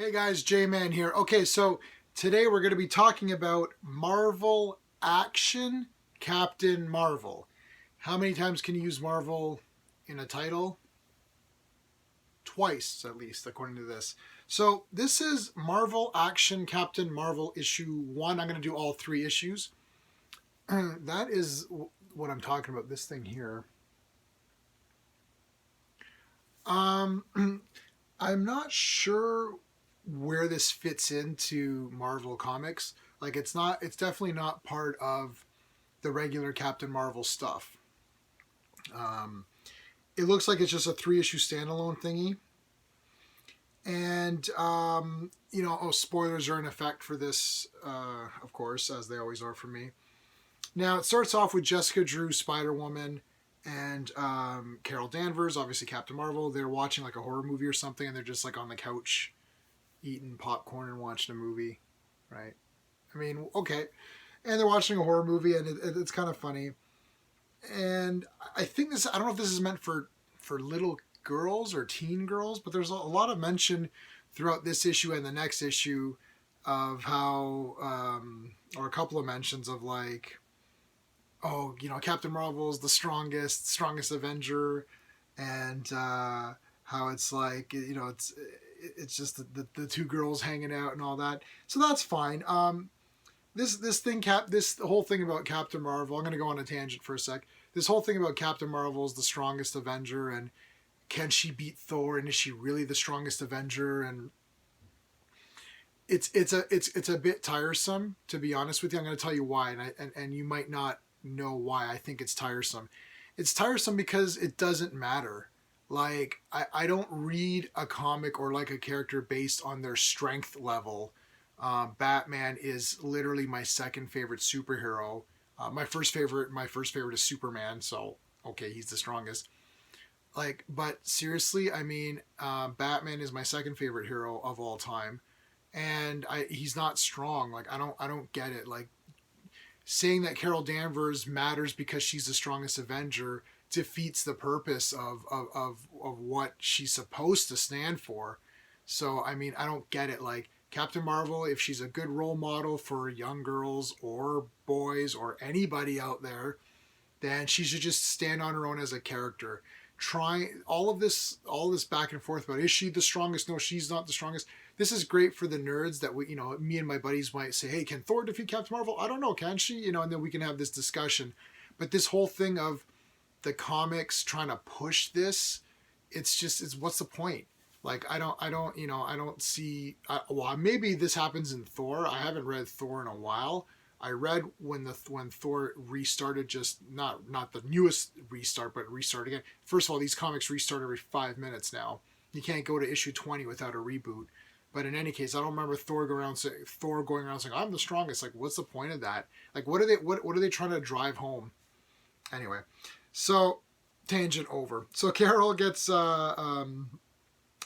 Hey guys, J-Man here. Okay, so today we're going to be talking about Marvel Action Captain Marvel. How many times can you use Marvel in a title? Twice, at least, according to this. So this is Marvel Action Captain Marvel issue 1. I'm going to do all 3 issues. That is what I'm talking about, this thing here. Um, I'm not sure where this fits into Marvel Comics. Like it's definitely not part of the regular Captain Marvel stuff. Um, it looks like it's just a 3 issue standalone thingy. And spoilers are in effect for this, of course, as they always are for me. Now it starts off with Jessica Drew, Spider Woman, and Carol Danvers, obviously Captain Marvel. They're watching like a horror movie or something, and they're just like on the couch eating popcorn and watching a movie, right? I mean, okay. And they're watching a horror movie, and it's kind of funny. And I think I don't know if this is meant for little girls or teen girls, but there's a lot of mention throughout this issue and the next issue of how, or a couple of mentions of like, oh, Captain Marvel's the strongest Avenger, and how it's like, it's just the two girls hanging out and all that. So that's fine. This whole thing about Captain Marvel. I'm going to go on a tangent for a sec. This whole thing about Captain Marvel is the strongest Avenger, and can she beat Thor, and is she really the strongest Avenger? And it's a bit tiresome, to be honest with you. I'm going to tell you why, and you might not know why I think it's tiresome. It's tiresome because it doesn't matter. Like I don't read a comic or like a character based on their strength level. Batman is literally my second favorite superhero. My first favorite is Superman. So okay, he's the strongest. Like, but seriously, I mean, Batman is my second favorite hero of all time, and he's not strong. Like, I don't get it. Like, saying that Carol Danvers matters because she's the strongest Avenger defeats the purpose of what she's supposed to stand for. So, I mean, I don't get it. Like, Captain Marvel, if she's a good role model for young girls or boys or anybody out there, then she should just stand on her own as a character. Trying all this back and forth about, is she the strongest? No, she's not the strongest. This is great for the nerds that me and my buddies might say, hey, can Thor defeat Captain Marvel? I don't know, can she? And then we can have this discussion. But this whole thing of the comics trying to push this, it's what's the point? Like I don't see. Well, maybe this happens in Thor. I haven't read Thor in a while. I read when Thor restarted, just not the newest restart, but restart again. First of all, these comics restart every 5 minutes now. You can't go to issue 20 without a reboot. But in any case, I don't remember Thor going around saying, "I'm the strongest." Like, what's the point of that? Like, what are they trying to drive home? Anyway, so tangent over. So Carol gets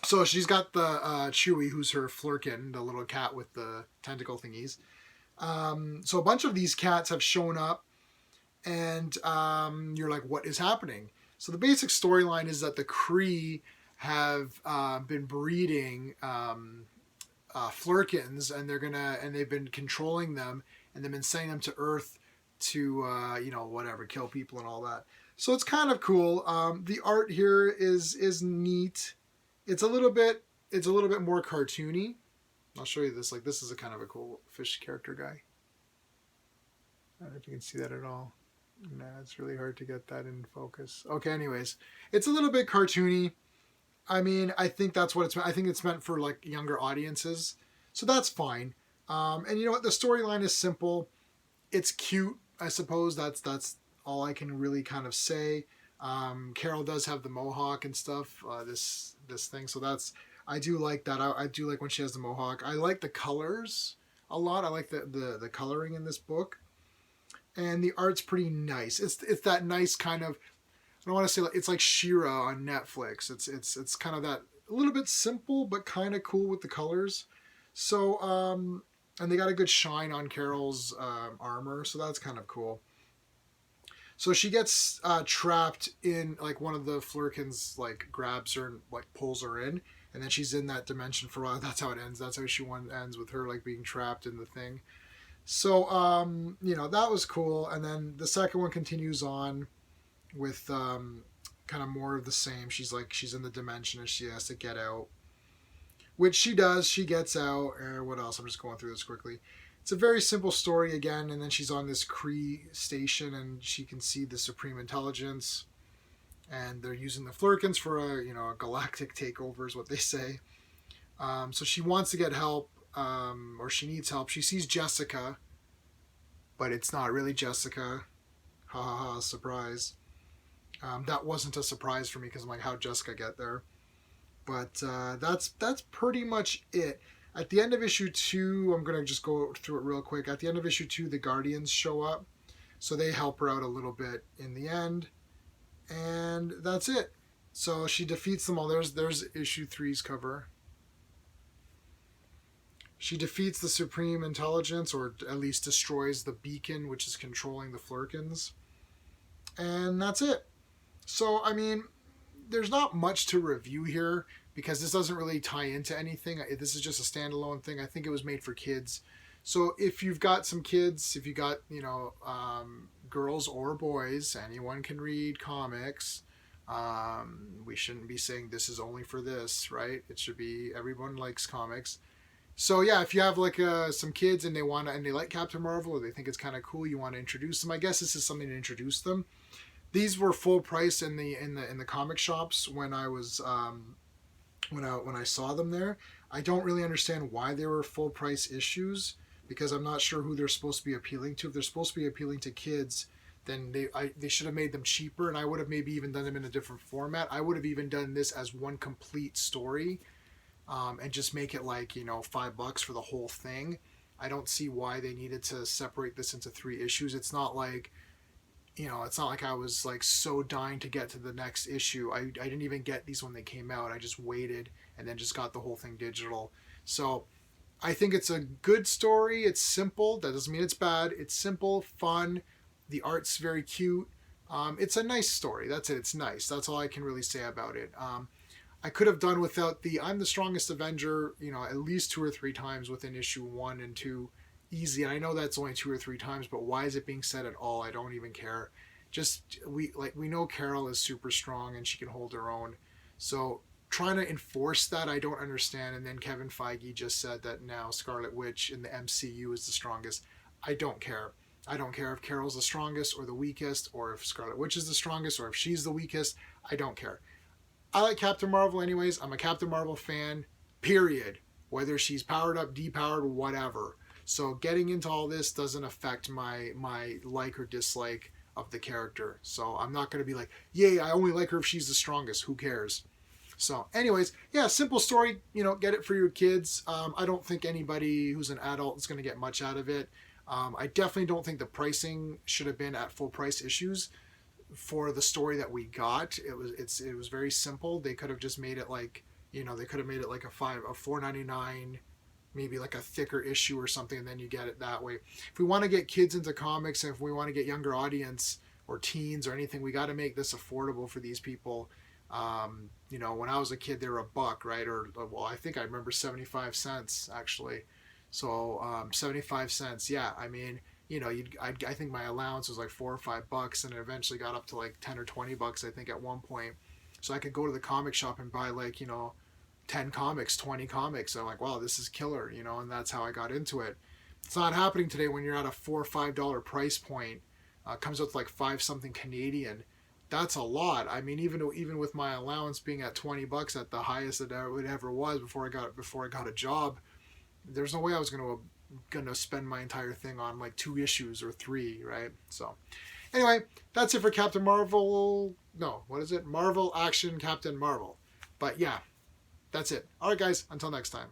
so she's got the Chewie, who's her Flurkin, the little cat with the tentacle thingies. So a bunch of these cats have shown up, and you're like, what is happening? So the basic storyline is that the Kree have been breeding Flurkins, and they've been controlling them, and they've been sending them to Earth to whatever, kill people and all that. So it's kind of cool. The art here is neat. It's a little bit more cartoony. I'll show you this. Like, this is a kind of a cool fish character guy. I don't know if you can see that at all. Nah, it's really hard to get that in focus. Okay, anyways, it's a little bit cartoony. I mean, I think that's what it's meant. I think it's meant for like younger audiences, so that's fine. And you know what? The storyline is simple. It's cute. I suppose that's all I can really kind of say. Carol does have the mohawk and stuff. This thing, so that's, I do like that. I do like when she has the mohawk. I like the colors a lot. I like the coloring in this book, and the art's pretty nice. It's that nice kind of, I don't want to say like, it's like She-Ra on Netflix. It's kind of that, a little bit simple but kind of cool with the colors. So and they got a good shine on Carol's armor, so that's kind of cool. So she gets trapped in like one of the Flurkins like grabs her and like pulls her in, and then she's in that dimension for a while. That's how it ends. That's how issue one ends, with her like being trapped in the thing. So that was cool. And then the second one continues on with kind of more of the same. She's in the dimension and she has to get out, which she does. She gets out. What else? I'm just going through this quickly. It's a very simple story again, and then she's on this Kree station, and she can see the Supreme Intelligence, and they're using the Flurkins for a galactic takeover, is what they say. So she wants to get help, or she needs help. She sees Jessica, but it's not really Jessica. Ha ha ha! Surprise. That wasn't a surprise for me because I'm like, how'd Jessica get there? But that's pretty much it. At the end of issue 2, I'm going to just go through it real quick. At the end of issue 2, the Guardians show up. So they help her out a little bit in the end. And that's it. So she defeats them all. There's issue 3's cover. She defeats the Supreme Intelligence, or at least destroys the beacon, which is controlling the Flurkins. And that's it. So, I mean, there's not much to review here because this doesn't really tie into anything. This is just a standalone thing. I think it was made for kids. So if you've got some kids, if you got, girls or boys, anyone can read comics. We shouldn't be saying this is only for this, right? It should be everyone likes comics. So yeah, if you have like some kids and they like Captain Marvel, or they think it's kind of cool, you want to introduce them. I guess this is something to introduce them. These were full price in the comic shops when I was when I saw them there. I don't really understand why they were full price issues, because I'm not sure who they're supposed to be appealing to. If they're supposed to be appealing to kids, then they should have made them cheaper, and I would have maybe even done them in a different format. I would have even done this as one complete story, and just make it like $5 for the whole thing. I don't see why they needed to separate this into 3 issues. It's not like I was like so dying to get to the next issue. I didn't even get these when they came out. I just waited and then just got the whole thing digital. So I think it's a good story. It's simple. That doesn't mean it's bad. It's simple, fun. The art's very cute. It's a nice story. That's it. It's nice. That's all I can really say about it. I could have done without the I'm the strongest Avenger, at least 2 or 3 times within issue 1 and 2. Easy. And I know that's only 2 or 3 times, but why is it being said at all? I don't even care. Just we know Carol is super strong and she can hold her own. So trying to enforce that, I don't understand. And then Kevin Feige just said that now Scarlet Witch in the MCU is the strongest. I don't care. I don't care if Carol's the strongest or the weakest, or if Scarlet Witch is the strongest, or if she's the weakest. I don't care. I like Captain Marvel anyways. I'm a Captain Marvel fan, period. Whether she's powered up, depowered, whatever. So getting into all this doesn't affect my like or dislike of the character. So I'm not going to be like, yay, I only like her if she's the strongest. Who cares? So anyways, yeah, simple story. Get it for your kids. I don't think anybody who's an adult is going to get much out of it. I definitely don't think the pricing should have been at full price issues for the story that we got. It was very simple. They could have just made it like, they could have made it like a $4.99, maybe like a thicker issue or something, and then you get it that way. If we want to get kids into comics, and if we want to get younger audience or teens or anything, we got to make this affordable for these people. When I was a kid, they were $1, right? Or, well, I think I remember 75 cents actually. So 75 cents, yeah. I mean, I think my allowance was like $4 or $5, and it eventually got up to like 10 or $20, I think, at one point. So I could go to the comic shop and buy like 10 comics, 20 comics. I'm like, wow, this is killer, and that's how I got into it. It's not happening today when you're at a $4 or $5 price point. Comes out to like 5 something Canadian. That's a lot. I mean, even with my allowance being at $20 at the highest that it ever was before I got a job, there's no way I was gonna spend my entire thing on like 2 issues or 3, right? So anyway, that's it for Captain Marvel. No, what is it? Marvel Action Captain Marvel. But yeah, that's it. All right, guys, until next time.